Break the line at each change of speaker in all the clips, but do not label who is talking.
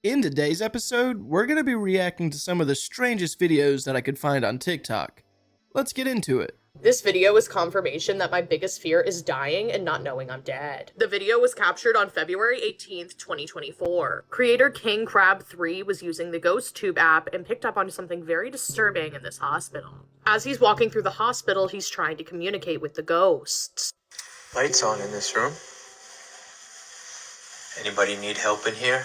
In today's episode, we're going to be reacting to some of the strangest videos that I could find on TikTok. Let's get into it.
This video is confirmation that my biggest fear is dying and not knowing I'm dead. The video was captured on February 18th, 2024. Creator King Crab 3 was using the Ghost Tube app and picked up on something very disturbing in this hospital. As he's walking through the hospital, he's trying to communicate with the ghosts.
Lights on in this room. Anybody need help in here?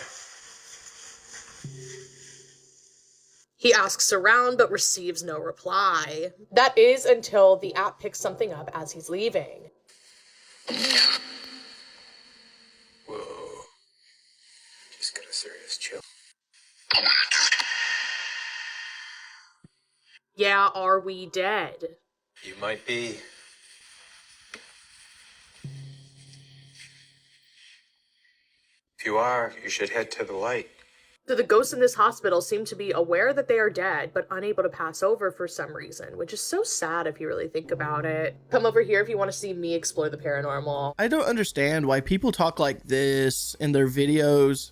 He asks around but receives no reply. That is until the app picks something up as he's leaving.
Whoa. Just got a serious chill.
Yeah, are we dead?
You might be. If you are, you should head to the light.
So the ghosts in this hospital seem to be aware that they are dead, but unable to pass over for some reason, which is so sad if you really think about it. Come over here if you want to see me explore the paranormal.
I don't understand why people talk like this in their videos,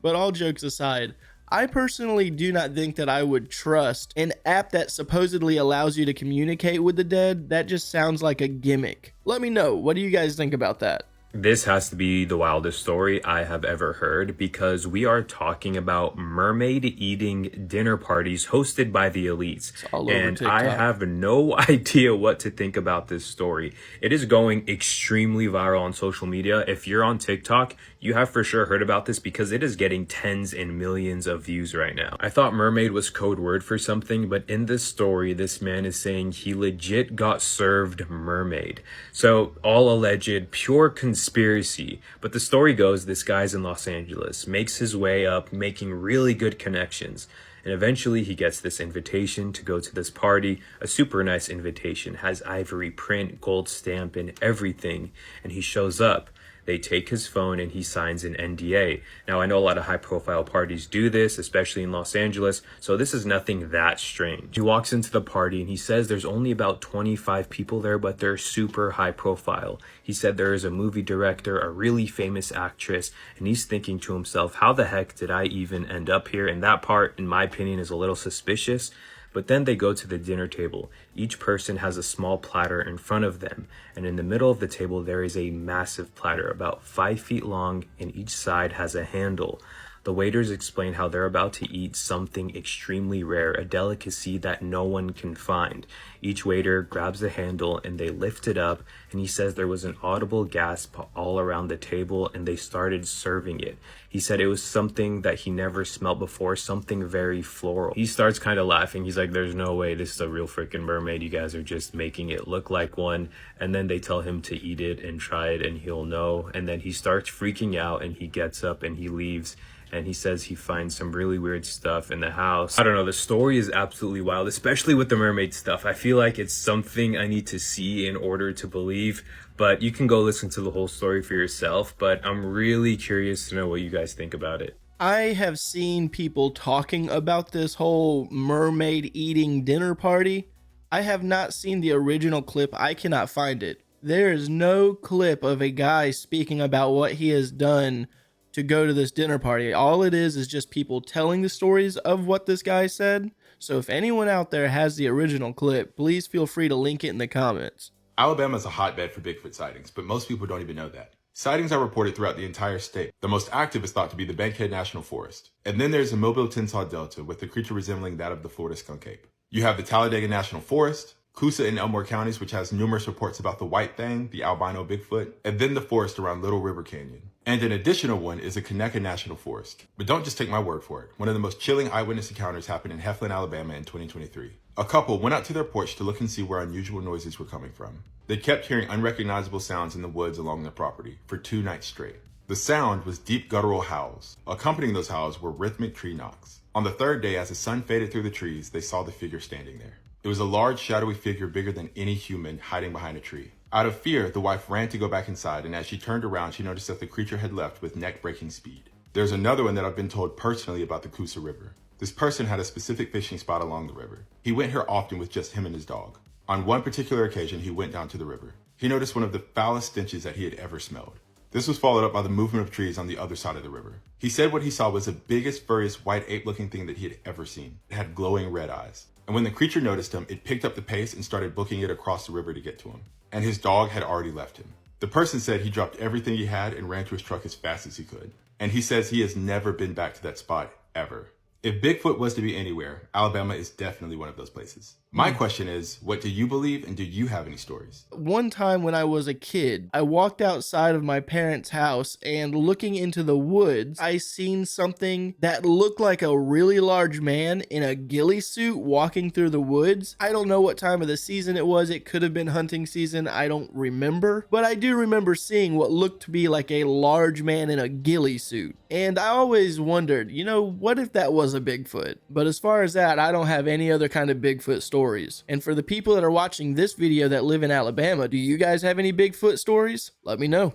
but all jokes aside, I personally do not think that I would trust an app that supposedly allows you to communicate with the dead. That just sounds like a gimmick. Let me know, what do you guys think about that?
This has to be the wildest story I have ever heard, because we are talking about mermaid eating dinner parties hosted by the elites.
All over
and
TikTok.
I have no idea what to think about this story. It is going extremely viral on social media. If you're on TikTok, you have for sure heard about this because it is getting tens and millions of views right now. I thought mermaid was code word for something, but in this story, this man is saying he legit got served mermaid. So all alleged, pure conspiracy. But the story goes, this guy's in Los Angeles, makes his way up, making really good connections. And eventually he gets this invitation to go to this party, a super nice invitation, has ivory print, gold stamp and everything. And he shows up. They take his phone and he signs an NDA. Now, I know a lot of high profile parties do this, especially in Los Angeles, so this is nothing that strange. He walks into the party and he says there's only about 25 people there, but they're super high profile. He said there is a movie director, a really famous actress, and he's thinking to himself, how the heck did I even end up here? And that part, in my opinion, is a little suspicious. But then they go to the dinner table. Each person has a small platter in front of them. And in the middle of the table, there is a massive platter about 5 feet long, and each side has a handle. The waiters explain how they're about to eat something extremely rare, a delicacy that no one can find. Each waiter grabs the handle and they lift it up, and he says there was an audible gasp all around the table and they started serving it. He said it was something that he never smelled before, something very floral. He starts kind of laughing. He's like, there's no way this is a real freaking mermaid. You guys are just making it look like one. And then they tell him to eat it and try it and he'll know. And then he starts freaking out and he gets up and he leaves. And he says he finds some really weird stuff in the house. I don't know, the story is absolutely wild, especially with the mermaid stuff. I feel like it's something I need to see in order to believe, but you can go listen to the whole story for yourself. But I'm really curious to know what you guys think about it.
I have seen people talking about this whole mermaid eating dinner party. I have not seen the original clip. I cannot find it. There is no clip of a guy speaking about what he has done to go to this dinner party. All it is just people telling the stories of what this guy said. So if anyone out there has the original clip, please feel free to link it in the comments.
Alabama is a hotbed for Bigfoot sightings, but most people don't even know that. Sightings are reported throughout the entire state. The most active is thought to be the Bankhead National Forest. And then there's the Mobile Tensaw Delta with the creature resembling that of the Florida skunk ape. You have the Talladega National Forest, Coosa and Elmore counties, which has numerous reports about the white thing, the albino Bigfoot, and then the forest around Little River Canyon. And an additional one is the Conecuh National Forest. But don't just take my word for it. One of the most chilling eyewitness encounters happened in Heflin, Alabama in 2023. A couple went out to their porch to look and see where unusual noises were coming from. They kept hearing unrecognizable sounds in the woods along their property for 2 nights straight. The sound was deep guttural howls. Accompanying those howls were rhythmic tree knocks. On the 3rd day, as the sun faded through the trees, they saw the figure standing there. It was a large, shadowy figure bigger than any human hiding behind a tree. Out of fear, the wife ran to go back inside, and as she turned around, she noticed that the creature had left with neck-breaking speed. There's another one that I've been told personally about the Coosa River. This person had a specific fishing spot along the river. He went here often with just him and his dog. On one particular occasion, he went down to the river. He noticed one of the foulest stenches that he had ever smelled. This was followed up by the movement of trees on the other side of the river. He said what he saw was the biggest, furriest, white ape-looking thing that he had ever seen. It had glowing red eyes. And when the creature noticed him, it picked up the pace and started booking it across the river to get to him. And his dog had already left him. The person said he dropped everything he had and ran to his truck as fast as he could. And he says he has never been back to that spot, ever. If Bigfoot was to be anywhere, Alabama is definitely one of those places. My question is, what do you believe, and do you have any stories?
One time when I was a kid, I walked outside of my parents' house, and looking into the woods, I seen something that looked like a really large man in a ghillie suit walking through the woods. I don't know what time of the season it was. It could have been hunting season. I don't remember. But I do remember seeing what looked to be like a large man in a ghillie suit. And I always wondered, you know, what if that was a Bigfoot? But as far as that, I don't have any other kind of Bigfoot stories. And for the people that are watching this video that live in Alabama, do you guys have any Bigfoot stories? Let me know.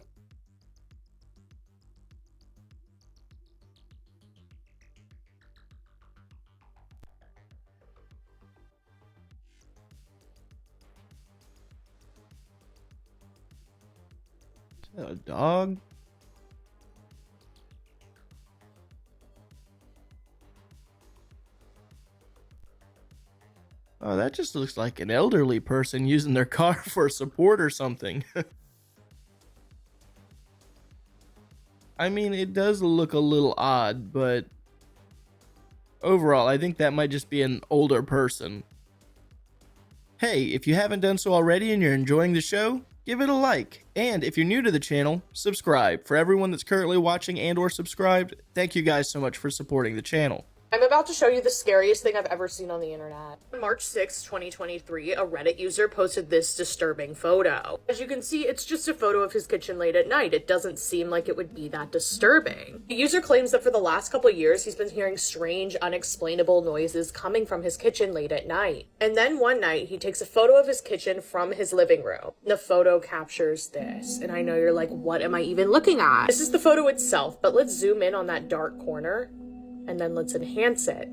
Is that a dog? Oh, that just looks like an elderly person using their car for support or something. I mean, it does look a little odd, but overall, I think that might just be an older person. Hey, if you haven't done so already and you're enjoying the show, give it a like. And if you're new to the channel, subscribe. For everyone that's currently watching and or subscribed, thank you guys so much for supporting the channel.
I'm about to show you the scariest thing I've ever seen on the internet. On March 6, 2023, a Reddit user posted this disturbing photo. As you can see, it's just a photo of his kitchen late at night. It doesn't seem like it would be that disturbing. The user claims that for the last couple years, he's been hearing strange, unexplainable noises coming from his kitchen late at night. And then one night, he takes a photo of his kitchen from his living room. The photo captures this, and I know you're like, what am I even looking at? This is the photo itself, but let's zoom in on that dark corner. And then let's enhance it.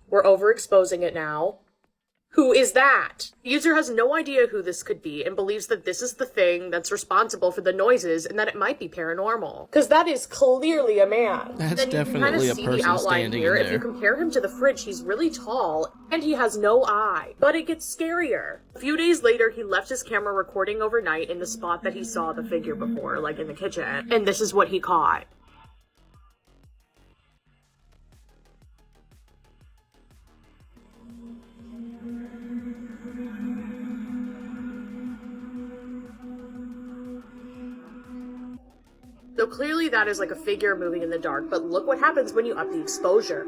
We're overexposing it now. Who is that? The user has no idea who this could be and believes that this is the thing that's responsible for the noises and that it might be paranormal. Because that is clearly a man.
That's definitely a person standing in there.
If you compare him to the fridge, he's really tall and he has no eye. But it gets scarier. A few days later, he left his camera recording overnight in the spot that he saw the figure before, like in the kitchen. And this is what he caught. So clearly that is like a figure moving in the dark, but look what happens when you up the exposure.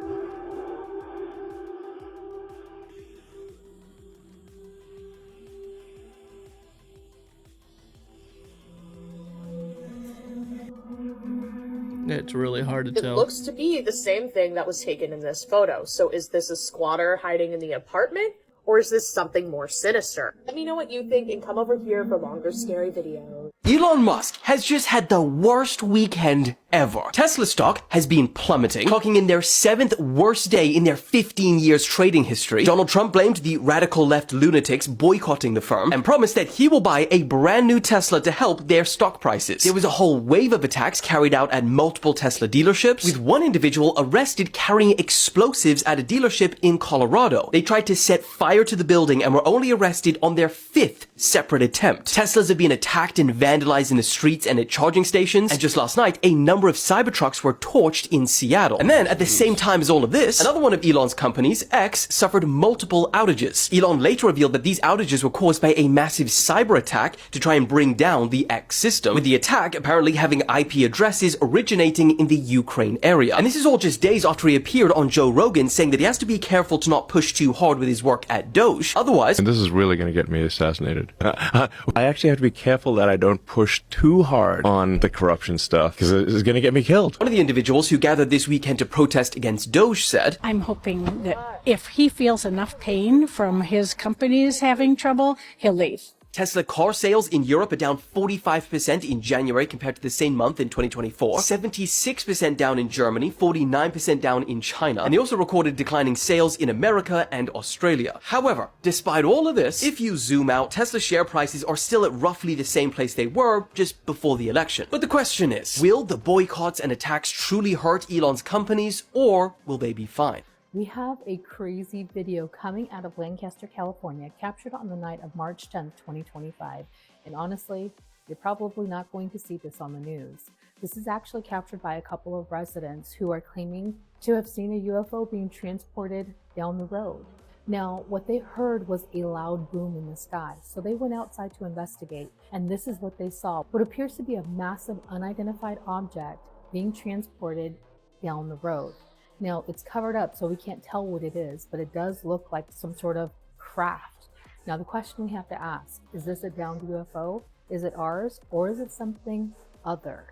It's really hard to tell.
It looks to be the same thing that was taken in this photo. So is this a squatter hiding in the apartment? Or is this something more sinister? Let me know what you think and come over here for longer scary videos.
Elon Musk has just had the worst weekend ever. Tesla stock has been plummeting, clocking in their 7th worst day in their 15 years trading history. Donald Trump blamed the radical left lunatics boycotting the firm and promised that he will buy a brand new Tesla to help their stock prices. There was a whole wave of attacks carried out at multiple Tesla dealerships, with one individual arrested carrying explosives at a dealership in Colorado. They tried to set fire to the building and were only arrested on their 5th separate attempt. Teslas have been attacked and vandalized in the streets and at charging stations, and just last night, a number of Cybertrucks were torched in Seattle. And then, at the same time as all of this, another one of Elon's companies, X, suffered multiple outages. Elon later revealed that these outages were caused by a massive cyber attack to try and bring down the X system, with the attack apparently having IP addresses originating in the Ukraine area. And this is all just days after he appeared on Joe Rogan saying that he has to be careful to not push too hard with his work at Doge, otherwise...
And this is really going to get me assassinated. I actually have to be careful that I don't push too hard on the corruption stuff, because it is going to get me killed.
One of the individuals who gathered this weekend to protest against Doge said,
I'm hoping that if he feels enough pain from his companies having trouble, he'll leave.
Tesla car sales in Europe are down 45% in January compared to the same month in 2024, 76% down in Germany, 49% down in China, and they also recorded declining sales in America and Australia. However, despite all of this, if you zoom out, Tesla share prices are still at roughly the same place they were just before the election. But the question is, will the boycotts and attacks truly hurt Elon's companies, or will they be fine?
We have a crazy video coming out of Lancaster, California, captured on the night of March 10th, 2025. And honestly, you're probably not going to see this on the news. This is actually captured by a couple of residents who are claiming to have seen a UFO being transported down the road. Now, what they heard was a loud boom in the sky, so they went outside to investigate, and this is what they saw. What appears to be a massive unidentified object being transported down the road. Now, it's covered up, so we can't tell what it is, but it does look like some sort of craft. Now, the question we have to ask, is this a downed UFO? Is it ours, or is it something other?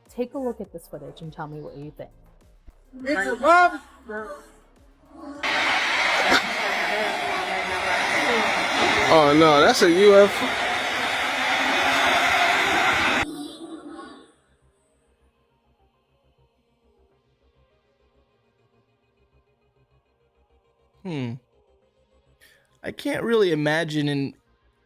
Take a look at this footage and tell me what you think.
It's a bomb! Oh no, that's a UFO.
I can't really imagine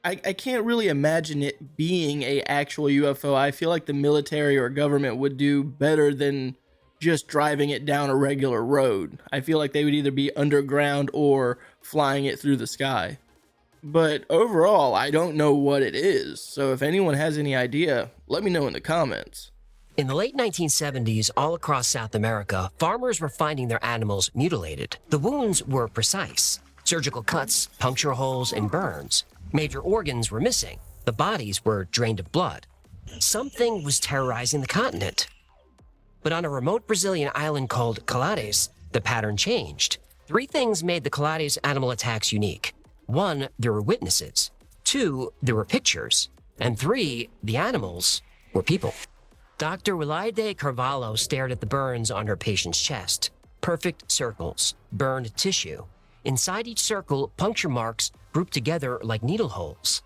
I can't really imagine it being a actual UFO. I feel like the military or government would do better than just driving it down a regular road. I feel like they would either be underground or flying it through the sky. But overall, I don't know what it is. So if anyone has any idea, let me know in the comments.
In the late 1970s, all across South America, farmers were finding their animals mutilated. The wounds were precise. Surgical cuts, puncture holes, and burns. Major organs were missing. The bodies were drained of blood. Something was terrorizing the continent. But on a remote Brazilian island called Calades, the pattern changed. 3 things made the Calades animal attacks unique. 1, there were witnesses. 2, there were pictures. And 3, the animals were people. Dr. Wilaide Carvalho stared at the burns on her patient's chest. Perfect circles, burned tissue. Inside each circle, puncture marks grouped together like needle holes.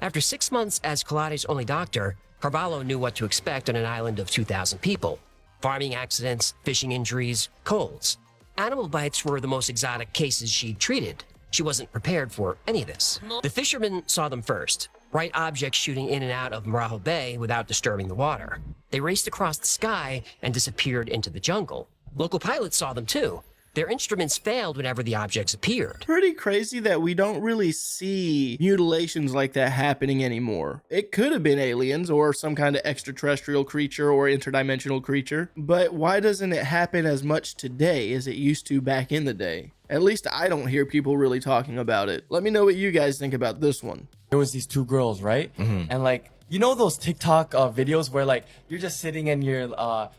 After 6 months as Calades' only doctor, Carvalho knew what to expect on an island of 2,000 people. Farming accidents, fishing injuries, colds. Animal bites were the most exotic cases she'd treated. She wasn't prepared for any of this. The fishermen saw them first. Bright objects shooting in and out of Marajo Bay without disturbing the water. They raced across the sky and disappeared into the jungle. Local pilots saw them too. Their instruments failed whenever the objects appeared.
Pretty crazy that we don't really see mutilations like that happening anymore. It could have been aliens or some kind of extraterrestrial creature or interdimensional creature, but why doesn't it happen as much today as it used to back in the day? At least I don't hear people really talking about it. Let me know what you guys think about this one.
There was these 2 girls, right? And like, you know those TikTok videos where like you're just sitting and you're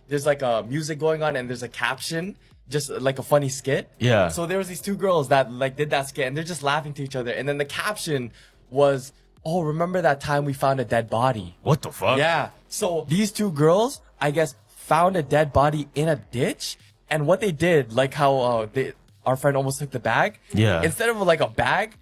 there's like a music going on and there's a caption, just like a funny skit.
Yeah.
So there was these 2 girls that like did that skit and they're just laughing to each other. And then the caption was, "Oh, remember that time we found a dead body?"
What the fuck?
Yeah. So these 2 girls, I guess, found a dead body in a ditch. And what they did, like how our friend almost took the bag.
Yeah.
Instead of like a bag,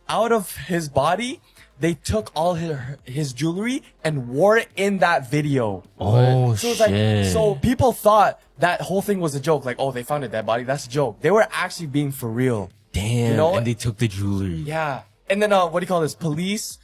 out of his body, they took all his jewelry and wore it in that video.
Oh,
so it's
shit.
like, so people thought that whole thing was a joke. Like, oh, they found a dead body. That's a joke. They were actually being for real.
Damn.
You know?
And they took the jewelry.
Yeah. And then, what do you call this? Police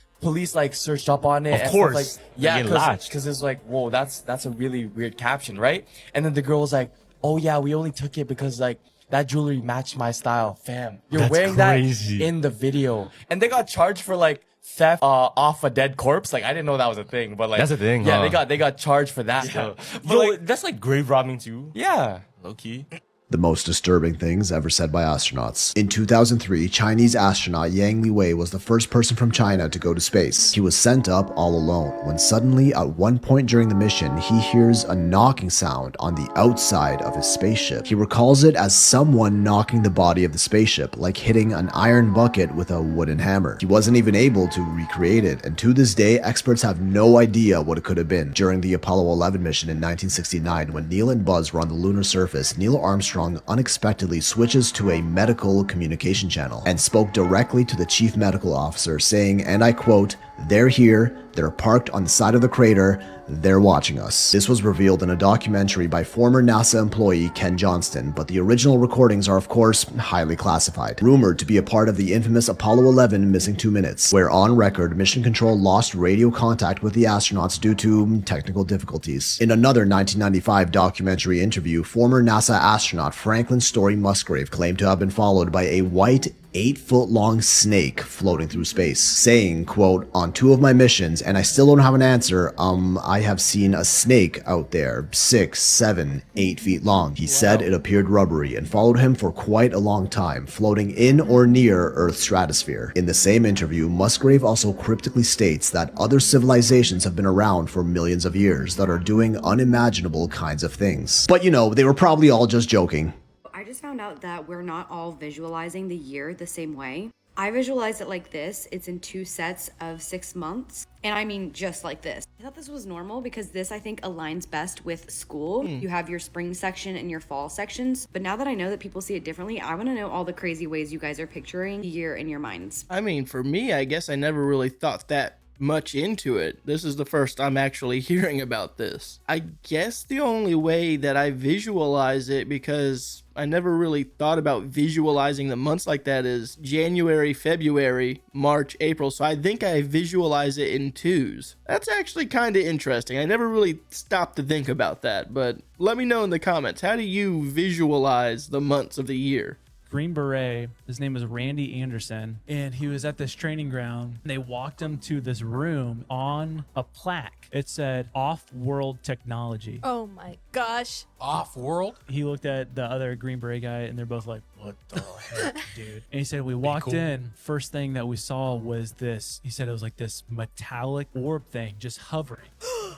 like searched up on it.
Of course.
Like, yeah,
because
because it's like, whoa, that's a really weird caption, right? And then the girl was like, oh yeah, we only took it because like that jewelry matched my style. Fam, you're
That's
wearing
crazy.
that in the video. And they got charged for like theft off a dead corpse. Like I didn't know that was a thing, but like
That's a thing,
Yeah,
huh?
they got charged for that.
Yo,
But, like,
that's like grave robbing too.
yeah.
Low key.
The most disturbing things ever said by astronauts. In 2003, Chinese astronaut Yang Liwei was the first person from China to go to space. He was sent up all alone, when suddenly, at one point during the mission, he hears a knocking sound on the outside of his spaceship. He recalls it as someone knocking the body of the spaceship, like hitting an iron bucket with a wooden hammer. He wasn't even able to recreate it, and to this day, experts have no idea what it could have been. During the Apollo 11 mission in 1969, when Neil and Buzz were on the lunar surface, Neil Armstrong Armstrong unexpectedly switches to a medical communication channel and spoke directly to the chief medical officer, saying, and I quote, "They're here, they're parked on the side of the crater, they're watching us." This was revealed in a documentary by former NASA employee Ken Johnston, but the original recordings are of course highly classified, rumored to be a part of the infamous Apollo 11 missing 2 minutes, where on record Mission Control lost radio contact with the astronauts due to technical difficulties. In another 1995 documentary interview, former NASA astronaut Franklin Story Musgrave claimed to have been followed by a white 8-foot-long snake floating through space, saying, quote, "On 2 of my missions, and I still don't have an answer, I have seen a snake out there, 6, 7, 8 feet long." He said it appeared rubbery and followed him for quite a long time, floating in or near Earth's stratosphere. In the same interview, Musgrave also cryptically states that other civilizations have been around for millions of years that are doing unimaginable kinds of things. But you know, they were probably all just joking.
I just found out that we're not all visualizing the year the same way. I visualize it like this. It's in 2 sets of 6 months. And I mean, just like this. I thought this was normal because this, I think, aligns best with school. You have your spring section and your fall sections. But now that I know that people see it differently, I want to know all the crazy ways you guys are picturing the year in your minds.
I mean, for me, I guess I never really thought that much into it. This is the first I'm actually hearing about this. I guess the only way that I visualize it, because I never really thought about visualizing the months like that, is January, February, March, April. So I think I visualize it in 2s. That's actually kind of interesting. I never really stopped to think about that, but let me know in the comments. How do you visualize the months of the year?
Green Beret, his name was Randy Anderson, and he was at this training ground. They walked him to this room. On a plaque, it said off-world technology.
Oh my gosh.
Off-world? He looked at the other Green Beret guy, and they're both like, what the heck, dude? And he said, we walked in, first thing that we saw was this. He said it was like this metallic orb thing just hovering.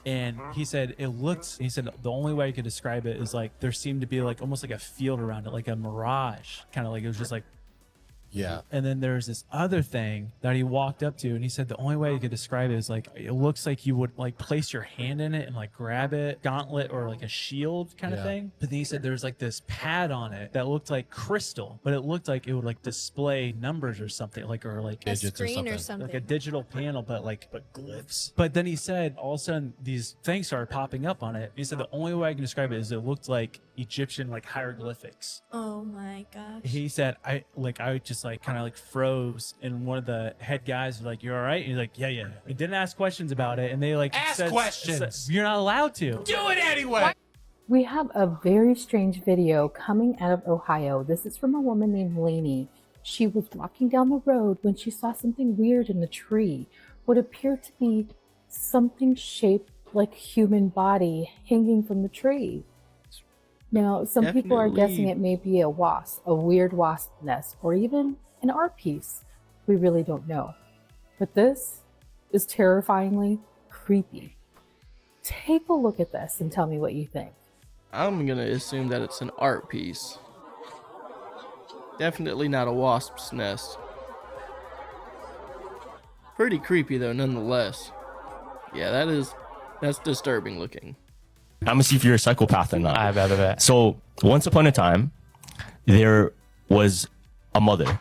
And he said he said the only way I could describe it is like there seemed to be like almost like a field around it, like a mirage, kind of like it was just like, yeah. And then there's this other thing that he walked up to, and he said the only way he could describe it is like it looks like you would like place your hand in it and like grab it, gauntlet or like a shield kind of thing. But then he said there's like this pad on it that looked like crystal, but it looked like it would like display numbers or something, like or like
a screen or something,
like a digital panel, but glyphs. But then he said all of a sudden these things started popping up on it. He said the only way I can describe it is it looked like Egyptian like hieroglyphics.
Oh my gosh.
He said I just like kind of like froze, and one of the head guys was like, "You all right?" And he's like, yeah. He didn't ask questions about it, and they like
ask questions.
You're not allowed to
do it anyway.
We have a very strange video coming out of Ohio. This is from a woman named Lainey. She was walking down the road when she saw something weird in the tree. What appeared to be something shaped like a human body hanging from the tree. Now, some people are guessing it may be a wasp, a weird wasp nest, or even an art piece. We really don't know. But this is terrifyingly creepy. Take a look at this and tell me what you think.
I'm gonna assume that it's an art piece. Definitely not a wasp's nest. Pretty creepy though, nonetheless. Yeah, that's disturbing looking.
I'm gonna see if you're a psychopath or not. I bet. So once upon a time, there was a mother,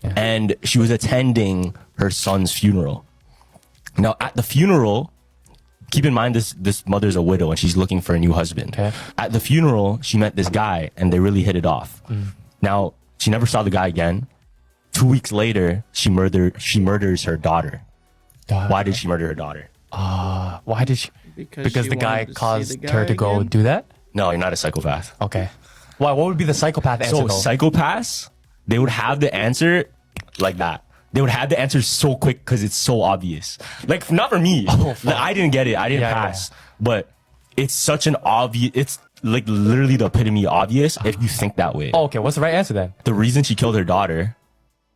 and she was attending her son's funeral. Now at the funeral, keep in mind this mother's a widow and she's looking for a new husband. Okay. At the funeral, she met this guy and they really hit it off. Now she never saw the guy again. 2 weeks later, she murders her daughter. Why did she murder her daughter?
Why did she? Because the guy caused her to go do that?
No, you're not a psychopath.
Okay. Why? What would be the psychopath answer?
So
though?
psychopaths, they would have the answer like that. They would have the answer so quick because it's so obvious. Like, not for me. Like, I didn't get it. I didn't pass. But it's such an obvious, it's like literally the epitome of obvious if you think that way.
Oh, okay. What's the right answer then?
The reason she killed her daughter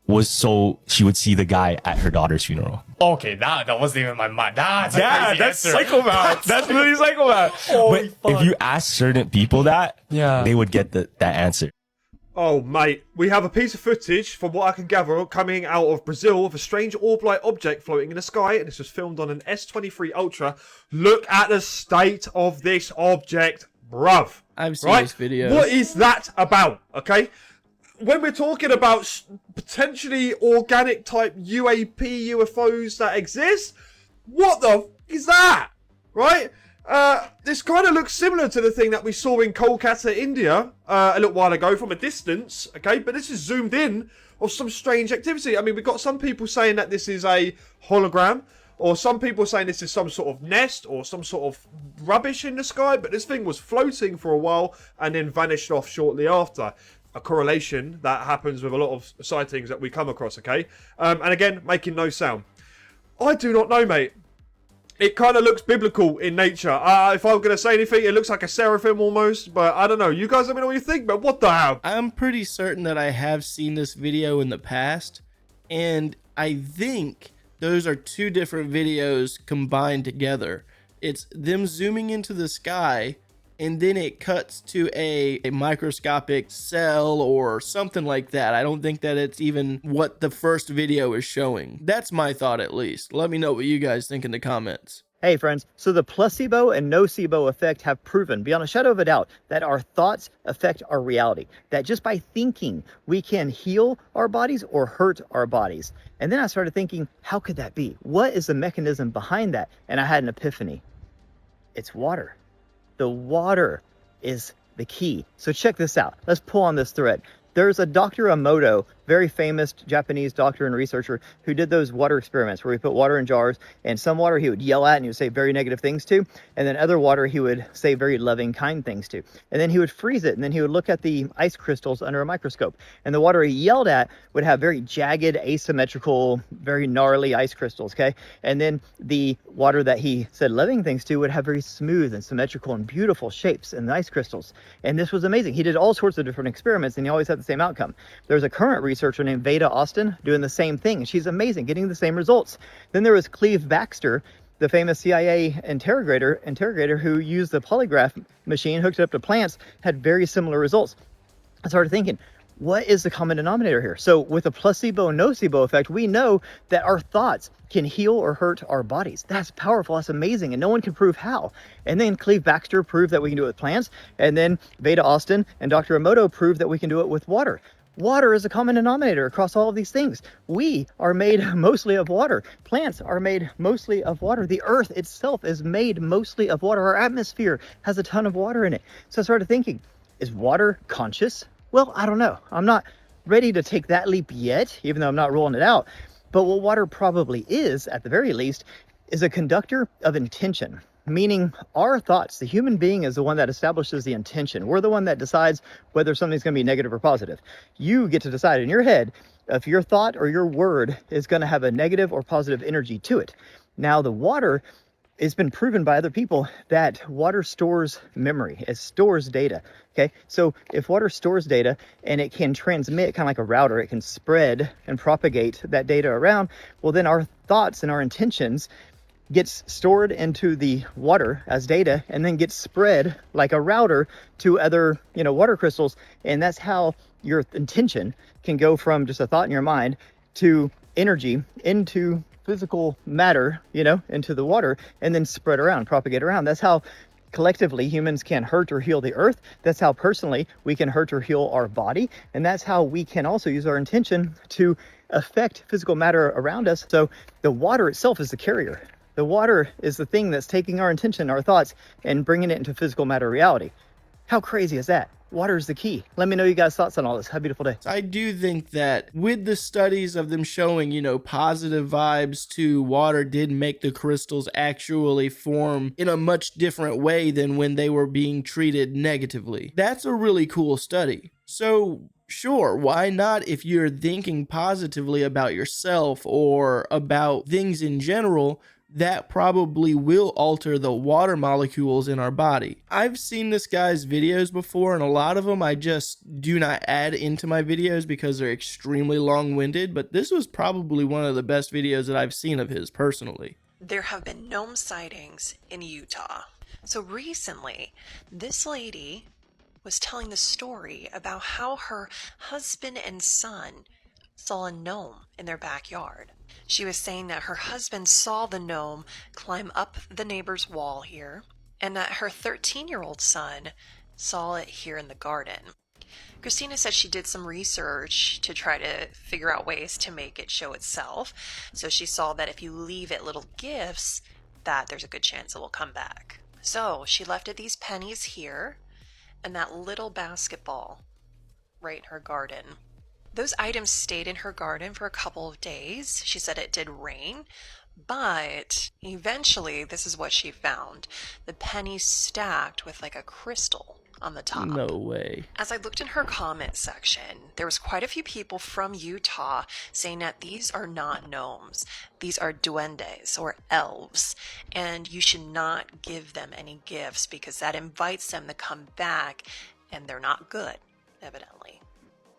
was so she would see the guy at her daughter's funeral.
Okay, that wasn't even my mind. That's
that's psychopath. That's really psychopath. But if you ask certain people that, they would get that answer.
Oh, mate, we have a piece of footage, from what I can gather, coming out of Brazil of a strange orb-like object floating in the sky, and this was filmed on an S23 Ultra. Look at the state of this object. Bruv.
I've seen
right?
this video.
What is that about? Okay? When we're talking about potentially organic type UAP UFOs that exist, what the f is that? Right? This kind of looks similar to the thing that we saw in Kolkata, India, a little while ago from a distance, okay? But this is zoomed in of some strange activity. I mean, we've got some people saying that this is a hologram, or some people saying this is some sort of nest or some sort of rubbish in the sky, but this thing was floating for a while and then vanished off shortly after. A correlation that happens with a lot of sightings that we come across, okay? And again, making no sound. I do not know, mate. It kind of looks biblical in nature. If I'm going to say anything, it looks like a seraphim almost, but I don't know. You guys let me know what you think, but what the hell?
I'm pretty certain that I have seen this video in the past, and I think those are two different videos combined together. It's them zooming into the sky, and then it cuts to a microscopic cell or something like that. I don't think that it's even what the first video is showing. That's my thought, at least. Let me know what you guys think in the comments.
Hey friends, so the placebo and nocebo effect have proven beyond a shadow of a doubt that our thoughts affect our reality. That just by thinking, we can heal our bodies or hurt our bodies. And then I started thinking, how could that be? What is the mechanism behind that? And I had an epiphany. It's water. The water is the key. So check this out. Let's pull on this thread. There's a Dr. Emoto, very famous Japanese doctor and researcher, who did those water experiments where he put water in jars, and some water he would yell at and he would say very negative things to, and then other water he would say very loving, kind things to. And then he would freeze it, and then he would look at the ice crystals under a microscope. And the water he yelled at would have very jagged, asymmetrical, very gnarly ice crystals, okay? And then the water that he said loving things to would have very smooth and symmetrical and beautiful shapes in the ice crystals. And this was amazing. He did all sorts of different experiments, and he always had the same outcome. There's a current researcher named Veda Austin doing the same thing, and she's amazing, getting the same results. Then there was Cleve Baxter, the famous CIA interrogator who used the polygraph machine, hooked it up to plants, had very similar results. I started thinking, what is the common denominator here? So with the placebo-nocebo effect, we know that our thoughts can heal or hurt our bodies. That's powerful. That's amazing. And no one can prove how. And then Cleve Baxter proved that we can do it with plants. And then Veda Austin and Dr. Emoto proved that we can do it with water. Water is a common denominator across all of these things. We are made mostly of water. Plants are made mostly of water. The earth itself is made mostly of water. Our atmosphere has a ton of water in it. So I started thinking, is water conscious? Well, I don't know. I'm not ready to take that leap yet, even though I'm not ruling it out. But what water probably is, at the very least, is a conductor of intention. Meaning our thoughts, the human being is the one that establishes the intention. We're the one that decides whether something's going to be negative or positive. You get to decide in your head if your thought or your word is going to have a negative or positive energy to it. Now, the water, it's been proven by other people that water stores memory. It stores data. Okay, so if water stores data and it can transmit kind of like a router, it can spread and propagate that data around, well, then our thoughts and our intentions gets stored into the water as data and then gets spread like a router to other, water crystals. And that's how your intention can go from just a thought in your mind to energy into physical matter, into the water, and then spread around, propagate around. That's how collectively humans can hurt or heal the earth. That's how personally we can hurt or heal our body. And that's how we can also use our intention to affect physical matter around us. So the water itself is the carrier. The water is the thing that's taking our intention, our thoughts, and bringing it into physical matter reality. How crazy is that? Water is the key. Let me know you guys' thoughts on all this. Have a beautiful day.
I do think that with the studies of them showing, positive vibes to water did make the crystals actually form in a much different way than when they were being treated negatively. That's a really cool study. So sure, why not? If you're thinking positively about yourself or about things in general, that probably will alter the water molecules in our body. I've seen this guy's videos before, and a lot of them I just do not add into my videos because they're extremely long-winded, but this was probably one of the best videos that I've seen of his personally.
There have been gnome sightings in Utah. So recently, this lady was telling the story about how her husband and son saw a gnome in their backyard. She was saying that her husband saw the gnome climb up the neighbor's wall here and that her 13-year-old son saw it here in the garden. Christina said she did some research to try to figure out ways to make it show itself. So she saw that if you leave it little gifts, that there's a good chance it will come back. So she left it these pennies here and that little basketball right in her garden. Those items stayed in her garden for a couple of days. She said it did rain, but eventually this is what she found. The pennies stacked with like a crystal on the top.
No way.
As I looked in her comment section, there was quite a few people from Utah saying that these are not gnomes. These are duendes or elves, and you should not give them any gifts because that invites them to come back, and they're not good, evidently.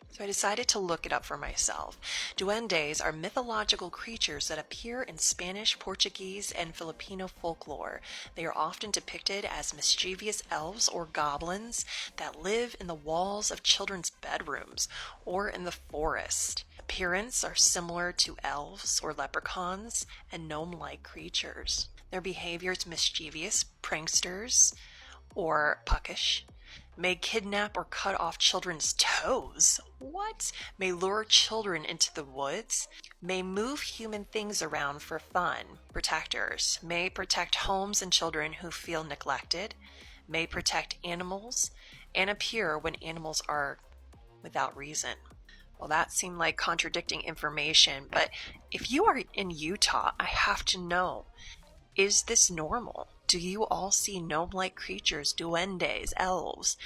So I decided to look it up for myself. Duendes are mythological creatures that appear in Spanish, Portuguese, and Filipino folklore. They are often depicted as mischievous elves or goblins that live in the walls of children's bedrooms or in the forest. Appearance are similar to elves or leprechauns and gnome-like creatures. Their behavior is mischievous, pranksters, or puckish. May kidnap or cut off children's toes. What? May lure children into the woods. May move human things around for fun. Protectors. May protect homes and children who feel neglected. May protect animals and appear when animals are without reason. Well, that seemed like contradicting information, but if you are in Utah, I have to know, is this normal? Do you all see gnome-like creatures, duendes, elves?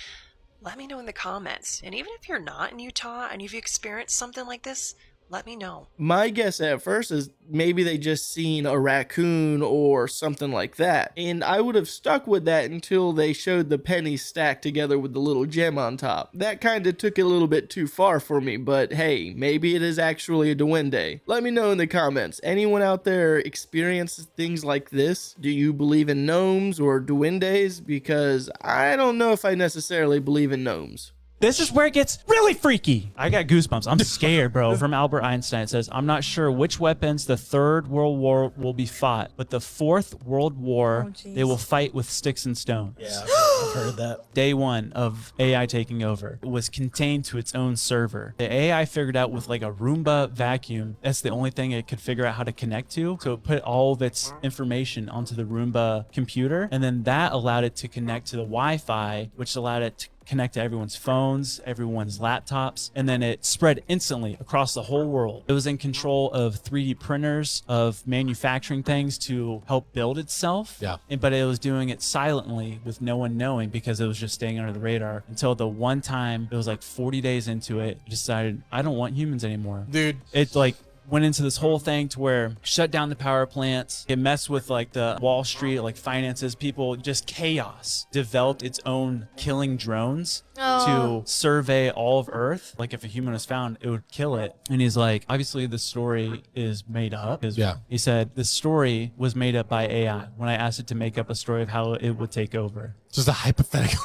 Let me know in the comments. And even if you're not in Utah and you've experienced something like this, let me know.
My guess at first is maybe they just seen a raccoon or something like that. And I would have stuck with that until they showed the pennies stacked together with the little gem on top. That kind of took it a little bit too far for me, but hey, maybe it is actually a duende. Let me know in the comments. Anyone out there experiences things like this? Do you believe in gnomes or duendes? Because I don't know if I necessarily believe in gnomes.
This is where it gets really freaky. I got goosebumps. I'm scared, bro. From Albert Einstein, it says, I'm not sure which weapons the Third World War will be fought, but the Fourth World War, they will fight with sticks and stones.
Yeah, I've heard that.
Day one of AI taking over was contained to its own server. The AI figured out with like a Roomba vacuum, that's the only thing it could figure out how to connect to. So it put all of its information onto the Roomba computer, and then that allowed it to connect to the Wi-Fi, which allowed it to connect to everyone's phones, everyone's laptops, and then it spread instantly across the whole world. It was in control of 3D printers, of manufacturing things to help build itself.
Yeah.
But it was doing it silently with no one knowing because it was just staying under the radar until the one time, it was like 40 days into it, decided, I don't want humans anymore.
Dude.
It like went into this whole thing to where shut down the power plants. It messed with like the Wall Street, like finances, people, just chaos. Developed its own killing drones to survey all of Earth. Like if a human was found, it would kill it. And he's like, obviously the story is made up.
Yeah.
He said the story was made up by AI when I asked it to make up a story of how it would take over.
Just a hypothetical.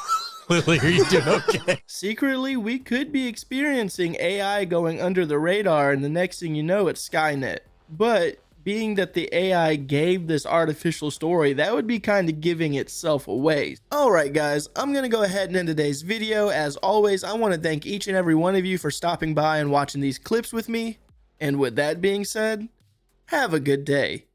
Lily, are you doing okay?
Secretly, we could be experiencing AI going under the radar, and the next thing you know, it's Skynet. But being that the AI gave this artificial story, that would be kind of giving itself away. Alright guys, I'm going to go ahead and end today's video. As always, I want to thank each and every one of you for stopping by and watching these clips with me. And with that being said, have a good day.